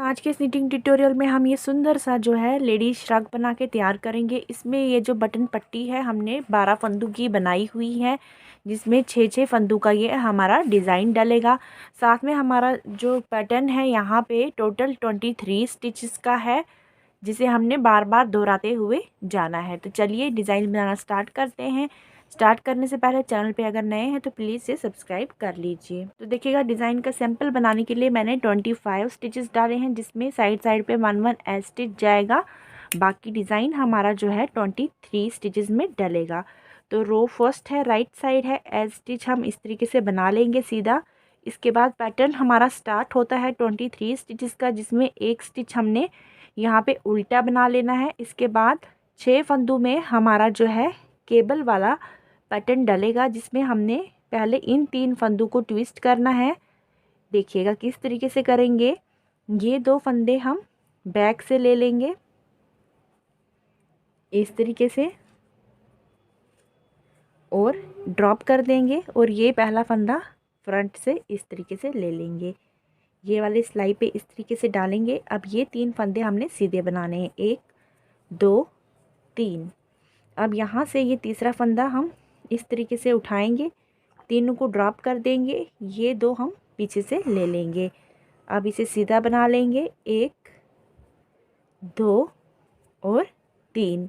आज के इस निटिंग ट्यूटोरियल में हम ये सुंदर सा जो है लेडीज श्रग बना के तैयार करेंगे। इसमें ये जो बटन पट्टी है हमने 12 फंदों की बनाई हुई है, जिसमें 6-6 फंदों का ये हमारा डिज़ाइन डलेगा। साथ में हमारा जो पैटर्न है यहाँ पे टोटल 23 स्टिचेस का है, जिसे हमने बार बार दोहराते हुए जाना है। तो चलिए डिज़ाइन बनाना स्टार्ट करते हैं। स्टार्ट करने से पहले चैनल पे अगर नए हैं तो प्लीज़ इसे सब्सक्राइब कर लीजिए। तो देखिएगा, डिज़ाइन का सैंपल बनाने के लिए मैंने 25 स्टिचेस डाले हैं, जिसमें साइड साइड पे 1-1 एज स्टिच जाएगा। बाकी डिज़ाइन हमारा जो है 23 स्टिचेस में डलेगा। तो रो फर्स्ट है, राइट साइड है, एज स्टिच हम इस तरीके से बना लेंगे सीधा। इसके बाद पैटर्न हमारा स्टार्ट होता है 23 स्टिचेस का, जिसमें एक स्टिच हमने यहाँ पे उल्टा बना लेना है। इसके बाद 6 फंदों में हमारा जो है केबल वाला पैटर्न डलेगा, जिसमें हमने पहले इन 3 फंदों को ट्विस्ट करना है। देखिएगा किस तरीके से करेंगे। ये 2 फंदे हम बैक से ले लेंगे इस तरीके से और ड्रॉप कर देंगे, और ये पहला फंदा फ्रंट से इस तरीके से ले लेंगे। ये वाले सिलाई पे इस तरीके से डालेंगे। अब ये 3 फंदे हमने सीधे बनाने हैं, 1 2 3। अब यहाँ से ये तीसरा फंदा हम इस तरीके से उठाएंगे, तीनों को ड्रॉप कर देंगे, ये 2 हम पीछे से ले लेंगे। अब इसे सीधा बना लेंगे, 1 2 और 3।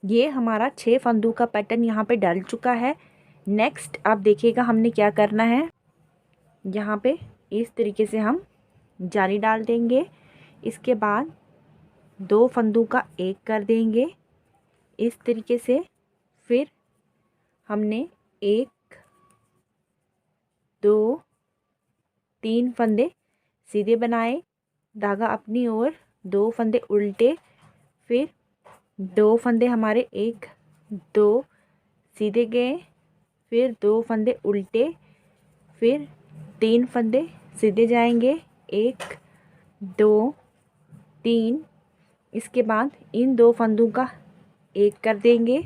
ये हमारा 6 फंदों का पैटर्न यहाँ पे डल चुका है। नेक्स्ट अब देखिएगा हमने क्या करना है। यहाँ पे इस तरीके से हम जाली डाल देंगे। इसके बाद 2 फंदों का एक कर देंगे इस तरीके से। फिर हमने 1 2 3 फंदे सीधे बनाए, धागा अपनी ओर, 2 फंदे उल्टे, फिर 2 फंदे हमारे 1 2 सीधे गए, फिर 2 फंदे उल्टे, फिर 3 फंदे सीधे जाएंगे, 1 2 3। इसके बाद इन 2 फंदों का एक कर देंगे,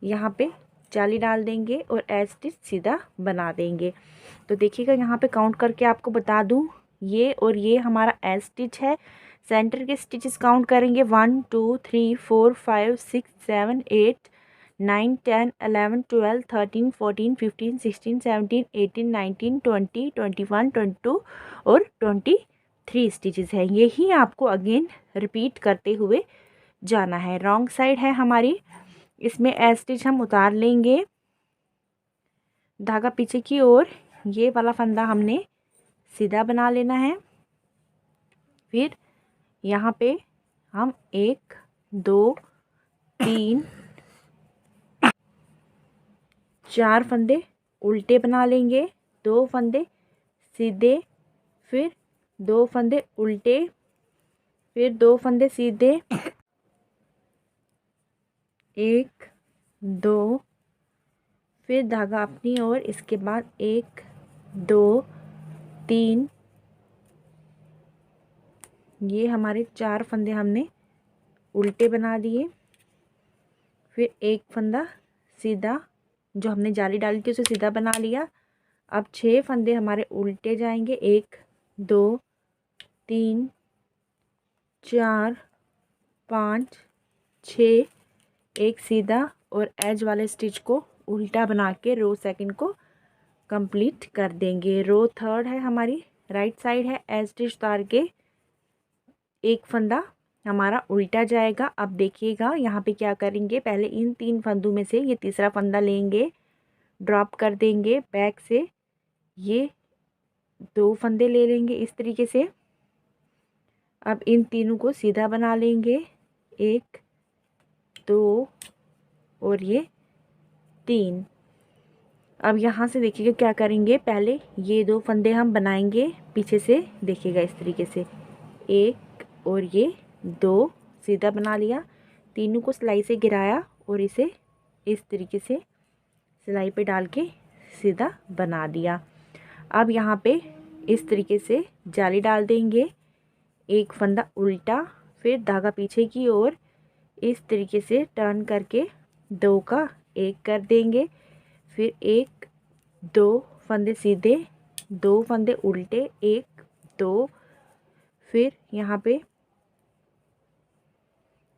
यहाँ पे जाली डाल देंगे और एज स्टिच सीधा बना देंगे। तो देखिएगा, यहाँ पे काउंट करके आपको बता दूँ, ये और ये हमारा एज स्टिच है। सेंटर के स्टिचेस काउंट करेंगे 1 2 3 4 5 6 7 8 9 10 11 12 13 14 15 16 17 18 19 20 21 22 और 23 स्टिचेस है। यही आपको अगेन रिपीट करते हुए जाना है। रॉन्ग साइड है हमारी, इसमें एज स्टिच हम उतार लेंगे, धागा पीछे की ओर, ये वाला फंदा हमने सीधा बना लेना है। फिर यहाँ पे हम 1 2 3 4 फंदे उल्टे बना लेंगे, 2 फंदे सीधे, फिर 2 फंदे उल्टे, फिर 2 फंदे सीधे, 1 2, फिर धागा अपनी ओर। इसके बाद 1 2 3, ये हमारे 4 फंदे हमने उल्टे बना दिए, फिर एक फंदा सीधा जो हमने जाली डाली थी उसे सीधा बना लिया। अब 6 फंदे हमारे उल्टे जाएंगे, 1 2 3 4 5 6, एक सीधा और एज वाले स्टिच को उल्टा बना के रो सेकंड को कंप्लीट कर देंगे। रो थर्ड है हमारी, राइट साइड है, एज स्टिच उतार के एक फंदा हमारा उल्टा जाएगा। अब देखिएगा यहाँ पे क्या करेंगे, पहले इन 3 फंदों में से ये तीसरा फंदा लेंगे, ड्रॉप कर देंगे बैक से, ये 2 फंदे ले लेंगे इस तरीके से। अब इन तीनों को सीधा बना लेंगे, 1 2 और ये 3। अब यहाँ से देखिएगा क्या करेंगे, पहले ये 2 फंदे हम बनाएंगे पीछे से, देखिएगा इस तरीके से, 1 और ये 2 सीधा बना लिया, तीनों को सिलाई से गिराया और इसे इस तरीके से सिलाई पे डाल के सीधा बना दिया। अब यहाँ पे इस तरीके से जाली डाल देंगे, एक फंदा उल्टा, फिर धागा पीछे की ओर इस तरीके से टर्न करके 2 का एक कर देंगे, फिर 1 2 फंदे सीधे, 2 फंदे उल्टे, 1 2 फिर यहाँ पे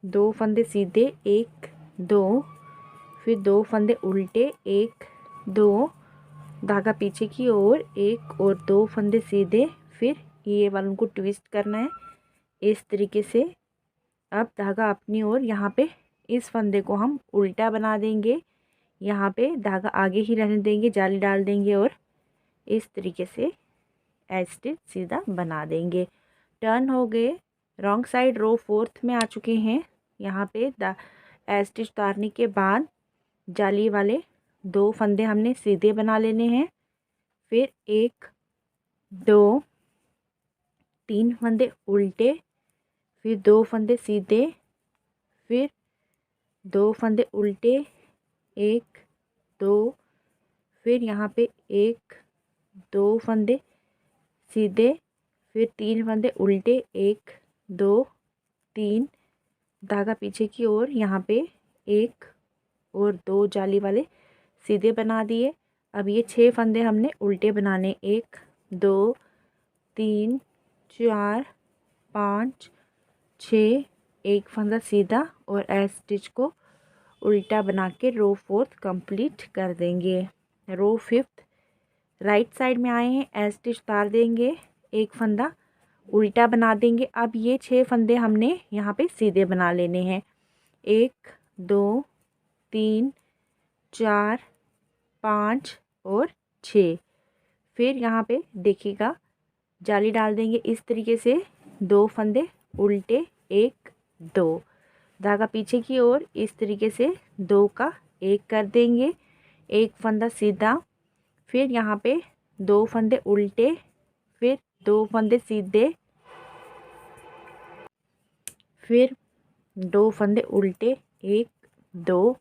2 फंदे सीधे 1 2, फिर 2 फंदे उल्टे 1 2, धागा पीछे की ओर 1 और 2 फंदे सीधे, फिर ये वालों को ट्विस्ट करना है इस तरीके से। अब धागा अपनी ओर यहाँ पे इस फंदे को हम उल्टा बना देंगे, यहाँ पे धागा आगे ही रहने देंगे, जाली डाल देंगे और इस तरीके से स्टिच सीधा बना देंगे। टर्न हो गए, रॉन्ग साइड रो 4th में आ चुके हैं। यहाँ पे स्टिच उतारने के बाद जाली वाले 2 फंदे हमने सीधे बना लेने हैं, फिर 1 2 3 फंदे उल्टे, फिर 2 फंदे सीधे, फिर 2 फंदे उल्टे 1 2, फिर यहाँ पे 1 2 फंदे सीधे, फिर 3 फंदे उल्टे 1 2 3, धागा पीछे की ओर यहाँ पे 1 और 2 जाली वाले सीधे बना दिए। अब ये 6 फंदे हमने उल्टे बनाने, 1 2 3 4 5 6, एक फंदा सीधा और स्टिच को उल्टा बना के रो 4th कंप्लीट कर देंगे। रो 5th राइट साइड में आए हैं, स्टिच उतार देंगे, एक फंदा उल्टा बना देंगे। अब ये 6 फंदे हमने यहाँ पे सीधे बना लेने हैं, 1 2 3 4 5 और 6। फिर यहाँ पे देखिएगा जाली डाल देंगे इस तरीके से, 2 फंदे उल्टे 1 2, धागा पीछे की ओर इस तरीके से 2 का 1 कर देंगे, एक फंदा सीधा, फिर यहाँ पे 2 फंदे उल्टे, फिर 2 फंदे सीधे, फिर 2 फंदे उल्टे 1 2,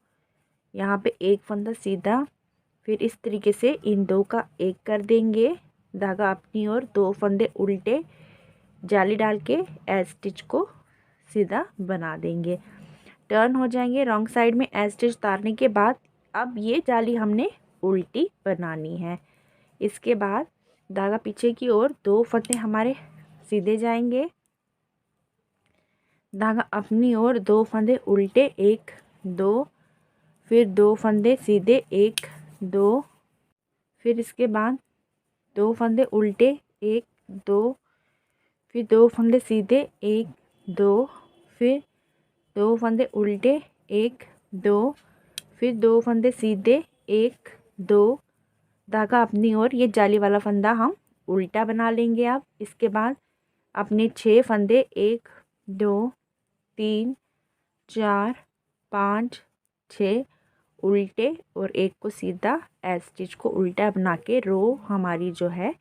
यहाँ पे एक फंदा सीधा, फिर इस तरीके से इन 2 का 1 कर देंगे, धागा अपनी ओर 2 फंदे उल्टे, जाली डाल के स्टिच को सीधा बना देंगे। टर्न हो जाएंगे, रॉन्ग साइड में स्टिच उतारने के बाद अब ये जाली हमने उल्टी बनानी है। इसके बाद धागा पीछे की ओर 2 फंदे हमारे सीधे जाएंगे, धागा अपनी ओर 2 फंदे उल्टे 1 2, फिर 2 फंदे सीधे 1 2, फिर इसके बाद 2 फंदे उल्टे 1 2, फिर 2 फंदे सीधे 1 2, फिर 2 फंदे उल्टे 1 2, फिर 2 फंदे सीधे 1 2, धागा अपनी ओर ये जाली वाला फंदा हम उल्टा बना लेंगे। अब इसके बाद अपने 6 फंदे 1 2 3 4 5 6 उल्टे और 1 को सीधा स्टिच को उल्टा बना के रो हमारी जो है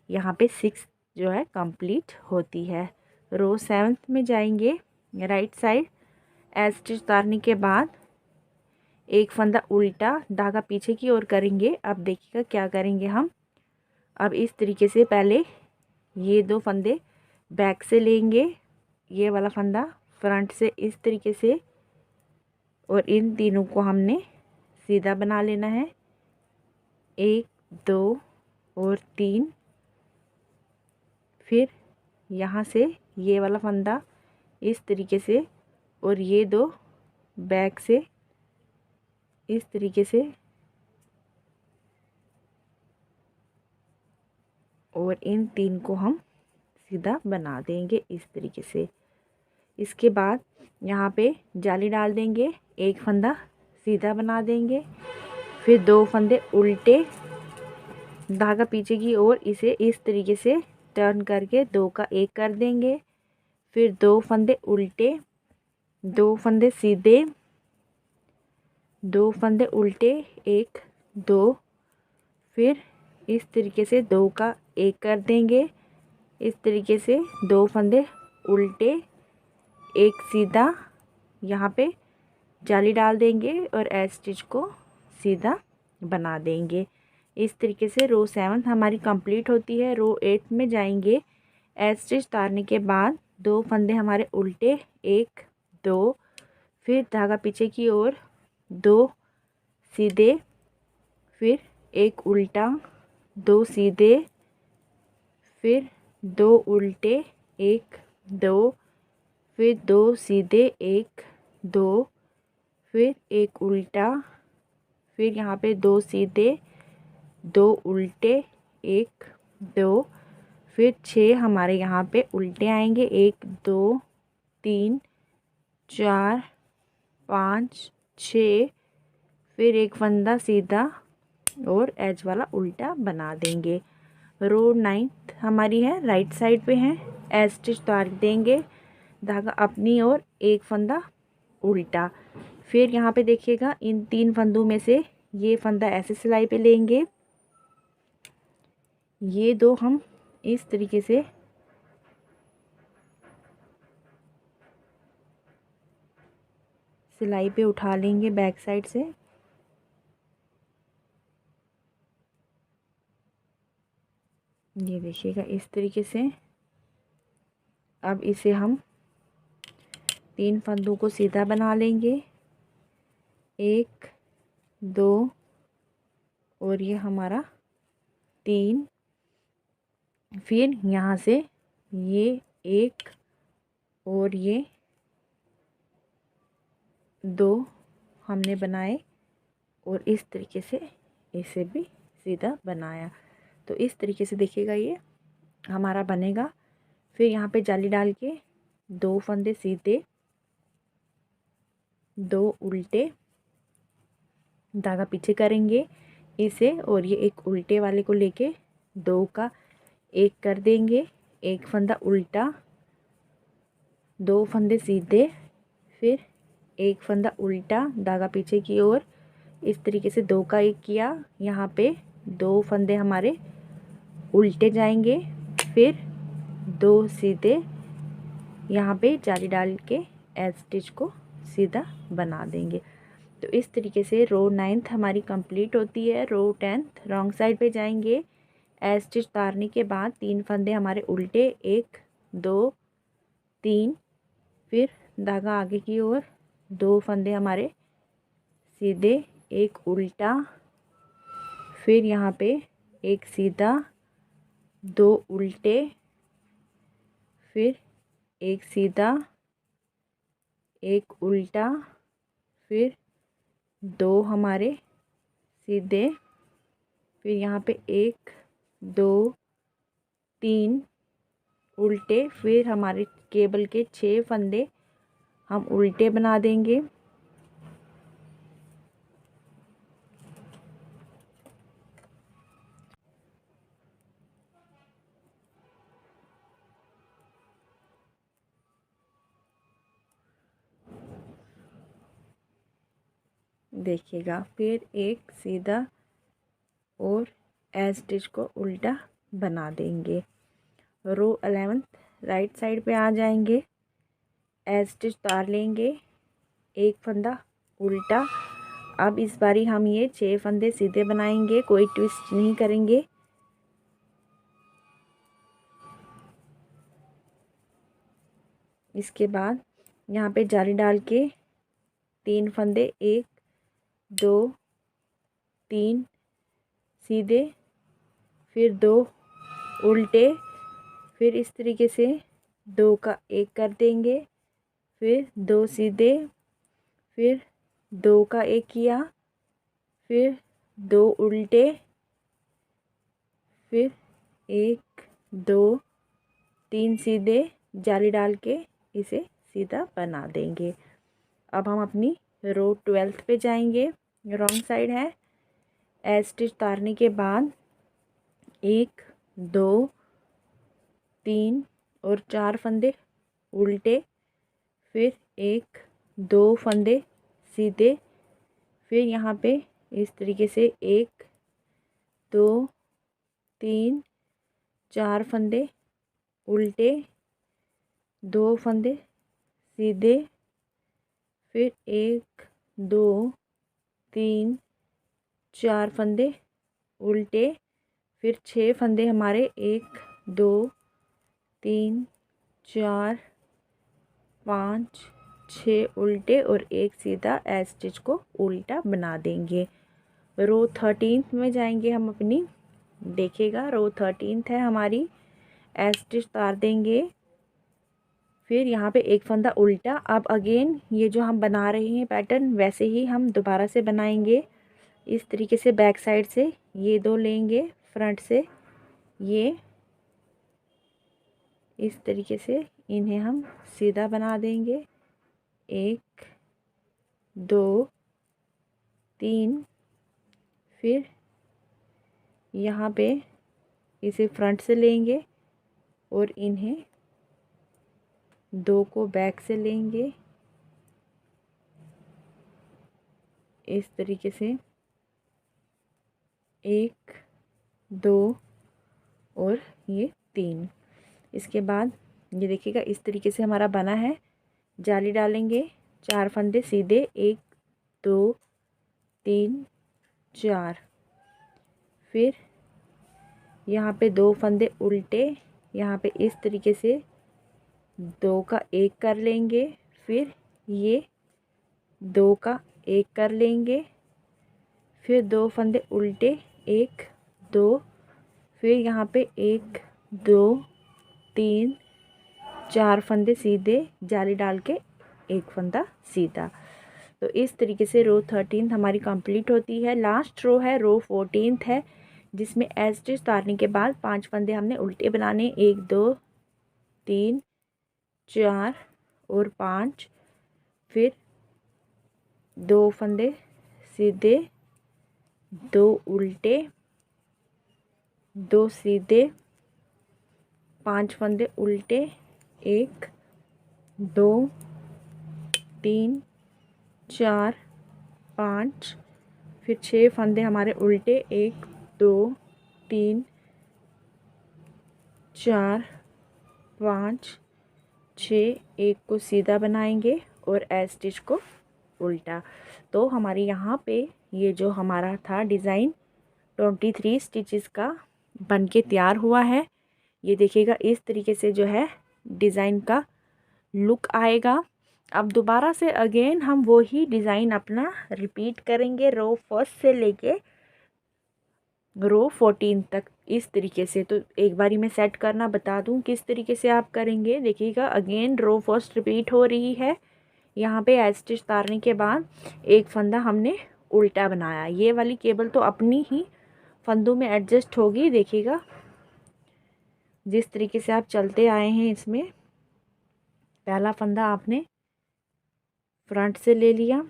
यहाँ पे 6 जो है कंप्लीट होती है। रो 7th में जाएंगे, राइट साइड स्टिच उतारने के बाद एक फंदा उल्टा, धागा पीछे की ओर करेंगे। अब देखिएगा क्या करेंगे हम, अब इस तरीके से पहले ये 2 फंदे बैक से लेंगे, ये वाला फंदा फ्रंट से इस तरीके से, और इन तीनों को हमने सीधा बना लेना है, 1 2 और 3, फिर यहाँ से ये वाला फंदा इस तरीके से और ये 2 बैक से इस तरीके से, और इन 3 को हम सीधा बना देंगे इस तरीके से। इसके बाद यहाँ पे जाली डाल देंगे, एक फंदा सीधा बना देंगे, फिर 2 फंदे उल्टे, धागा पीछे की ओर इसे इस तरीके से टर्न करके 2 का 1 कर देंगे, फिर 2 फंदे उल्टे, 2 फंदे सीधे, 2 फंदे उल्टे 1 2, फिर इस तरीके से 2 का 1 कर देंगे, इस तरीके से 2 फंदे उल्टे 1 सीधा, यहाँ पे जाली डाल देंगे और स्टिच को सीधा बना देंगे। इस तरीके से रो 7 हमारी कंप्लीट होती है। रो 8 में जाएंगे, स्टिच उतारने के बाद 2 फंदे हमारे उल्टे 1 2, फिर धागा पीछे की ओर 2 सीधे, फिर 1 उल्टा, 2 सीधे, फिर 2 उल्टे 1 दो, फिर दो सीधे, एक दो, फिर एक उल्टा, फिर यहाँ पे दो सीधे, दो उल्टे, एक दो, फिर 6 हमारे यहाँ पे उल्टे आएंगे, 1 2 3 4 5 6, फिर एक फंदा सीधा और एज वाला उल्टा बना देंगे। रो 9 हमारी है, राइट साइड पे है, एज स्टिच उतार देंगे, धागा अपनी और एक फंदा उल्टा। फिर यहाँ पे देखिएगा इन 3 फंदों में से ये फंदा ऐसे सिलाई पे लेंगे, ये दो हम इस तरीके से सिलाई पे उठा लेंगे बैक साइड से। ये देखिएगा इस तरीके से। अब इसे हम 3 फंदों को सीधा बना लेंगे, 1 2 और ये हमारा 3। फिर यहाँ से ये 1 और ये 2 हमने बनाए और इस तरीके से इसे भी सीधा बनाया। तो इस तरीके से देखिएगा ये हमारा बनेगा। फिर यहाँ पे जाली डाल के 2 फंदे सीधे, 2 उल्टे, धागा पीछे करेंगे इसे और ये एक उल्टे वाले को लेके 2 का 1 कर देंगे, एक फंदा उल्टा, 2 फंदे सीधे, फिर एक फंदा उल्टा, धागा पीछे की ओर, इस तरीके से 2 का 1 किया। यहाँ पे 2 फंदे हमारे उल्टे जाएंगे, फिर 2 सीधे, यहाँ पे जाली डाल के एज स्टिच को सीधा बना देंगे। तो इस तरीके से रो 9 हमारी कंप्लीट होती है। रो 10 रॉन्ग साइड पे जाएंगे, एज स्टिच उतारने के बाद 3 फंदे हमारे उल्टे, 1 2 3, फिर धागा आगे की ओर, 2 फंदे हमारे सीधे, एक उल्टा, फिर यहाँ पे एक सीधा, 2 उल्टे, फिर एक सीधा, एक उल्टा, फिर 2 हमारे सीधे, फिर यहाँ पे 1 2 3 उल्टे, फिर हमारे केबल के 6 फंदे हम उल्टे बना देंगे। देखिएगा फिर एक सीधा और एज स्टिच को उल्टा बना देंगे। रो 11 राइट साइड पे आ जाएंगे, एज स्टिच उतार लेंगे, एक फंदा उल्टा। अब इस बारी हम ये 6 फंदे सीधे बनाएंगे, कोई ट्विस्ट नहीं करेंगे। इसके बाद यहाँ पे जाली डाल के 3 फंदे, 1 2 3 सीधे, फिर 2 उल्टे, फिर इस तरीके से 2 का 1 कर देंगे, फिर 2 सीधे, फिर 2 का 1 किया, फिर 2 उल्टे, फिर 1 2 3 सीधे, जाली डाल के इसे सीधा बना देंगे। अब हम अपनी रो 12 पे जाएंगे, रॉन्ग साइड है। एज स्टिच उतारने के बाद 1 2 3 और 4 फंदे उल्टे, फिर 1 2 फंदे सीधे, फिर यहाँ पे इस तरीके से 1 2 3 4 फंदे उल्टे, 2 फंदे सीधे, फिर 1 2 3 4 फंदे उल्टे, फिर 6 फंदे हमारे 1 2 3 4 5 6 उल्टे और एक सीधा, एज स्टिच को उल्टा बना देंगे। रो 13 में जाएंगे हम अपनी। देखिएगा रो 13 है हमारी, एज स्टिच उतार देंगे, फिर यहाँ पे एक फंदा उल्टा। अब अगेन ये जो हम बना रहे हैं पैटर्न वैसे ही हम दोबारा से बनाएंगे। इस तरीके से बैक साइड से ये दो लेंगे, फ्रंट से ये इस तरीके से इन्हें हम सीधा बना देंगे। 1 2 3। फिर यहाँ पे इसे फ्रंट से लेंगे और इन्हें 2 को बैक से लेंगे इस तरीके से 1 2 और ये 3। इसके बाद ये देखिएगा इस तरीके से हमारा बना है। जाली डालेंगे, 4 फंदे सीधे, 1 2 3 4। फिर यहाँ पे 2 फंदे उल्टे, यहाँ पे इस तरीके से 2 का 1 कर लेंगे। फिर ये 2 का 1 कर लेंगे। फिर 2 फंदे उल्टे, 1 2। फिर यहाँ पे 1 2 3 4 फंदे सीधे, जाली डाल के 1 फंदा सीधा। तो इस तरीके से रो 13 हमारी कंप्लीट होती है। लास्ट रो है रो 14 है, जिसमें एज स्टिच उतारने के बाद 5 फंदे हमने उल्टे बनाने, 1 2 3 4 और 5। फिर 2 फंदे सीधे, 2 उल्टे, 2 सीधे, 5 फंदे उल्टे, 1 2 3 4 5। फिर 6 फंदे हमारे उल्टे, 1 2 3 4 5 6। 1 को सीधा बनाएंगे और एज स्टिच को उल्टा। तो हमारे यहाँ पे ये जो हमारा था डिज़ाइन 23 स्टिचेस का बन के तैयार हुआ है। ये देखिएगा इस तरीके से जो है डिज़ाइन का लुक आएगा। अब दोबारा से अगेन हम वो ही डिज़ाइन अपना रिपीट करेंगे रो फर्स्ट से लेके रो 14 तक इस तरीके से। तो एक बारी मैं सेट करना बता दूं किस तरीके से आप करेंगे। देखिएगा अगेन रो फर्स्ट रिपीट हो रही है। यहाँ पे एज स्टिच उतारने के बाद एक फंदा हमने उल्टा बनाया। ये वाली केबल तो अपनी ही फंदों में एडजस्ट होगी। देखिएगा जिस तरीके से आप चलते आए हैं, इसमें पहला फंदा आपने फ्रंट से ले लिया,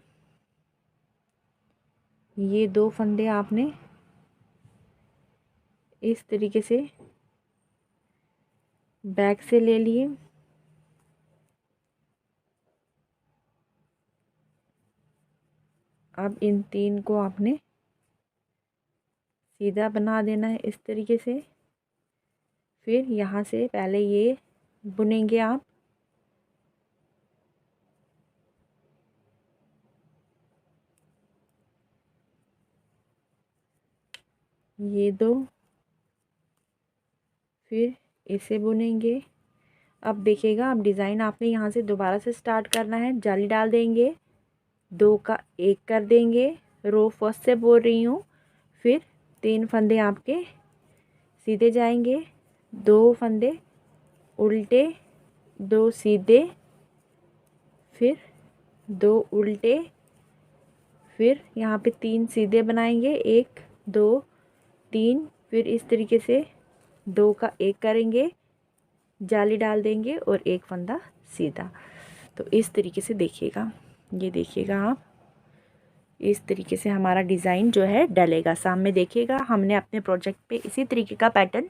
ये 2 फंदे आपने इस तरीके से बैक से ले लिए, अब इन 3 को आपने सीधा बना देना है इस तरीके से। फिर यहाँ से पहले ये बुनेंगे आप, ये 2, फिर इसे बुनेंगे। अब देखिएगा अब डिज़ाइन आपने यहाँ से दोबारा से स्टार्ट करना है। जाली डाल देंगे, 2 का 1 कर देंगे, रो फर्स्ट से बोल रही हूँ। फिर 3 फंदे आपके सीधे जाएंगे, 2 फंदे उल्टे, 2 सीधे, फिर 2 उल्टे। फिर यहाँ पे 3 सीधे बनाएंगे, 1 2 3। फिर इस तरीके से 2 का 1 करेंगे, जाली डाल देंगे और 1 फंदा सीधा। तो इस तरीके से देखिएगा, ये देखिएगा आप इस तरीके से हमारा डिज़ाइन जो है डलेगा। सामने देखिएगा हमने अपने प्रोजेक्ट पे इसी तरीके का पैटर्न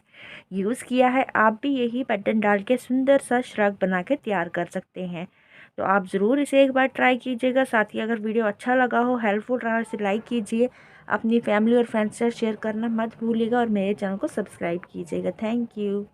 यूज़ किया है। आप भी यही पैटर्न डाल के सुंदर सा श्रग बना के तैयार कर सकते हैं। तो आप ज़रूर इसे एक बार ट्राई कीजिएगा। साथ ही अगर वीडियो अच्छा लगा हो, हेल्पफुल रहा, इसे लाइक कीजिए, अपनी फैमिली और फ्रेंड्स से शेयर करना मत भूलिएगा और मेरे चैनल को सब्सक्राइब कीजिएगा। Thank you.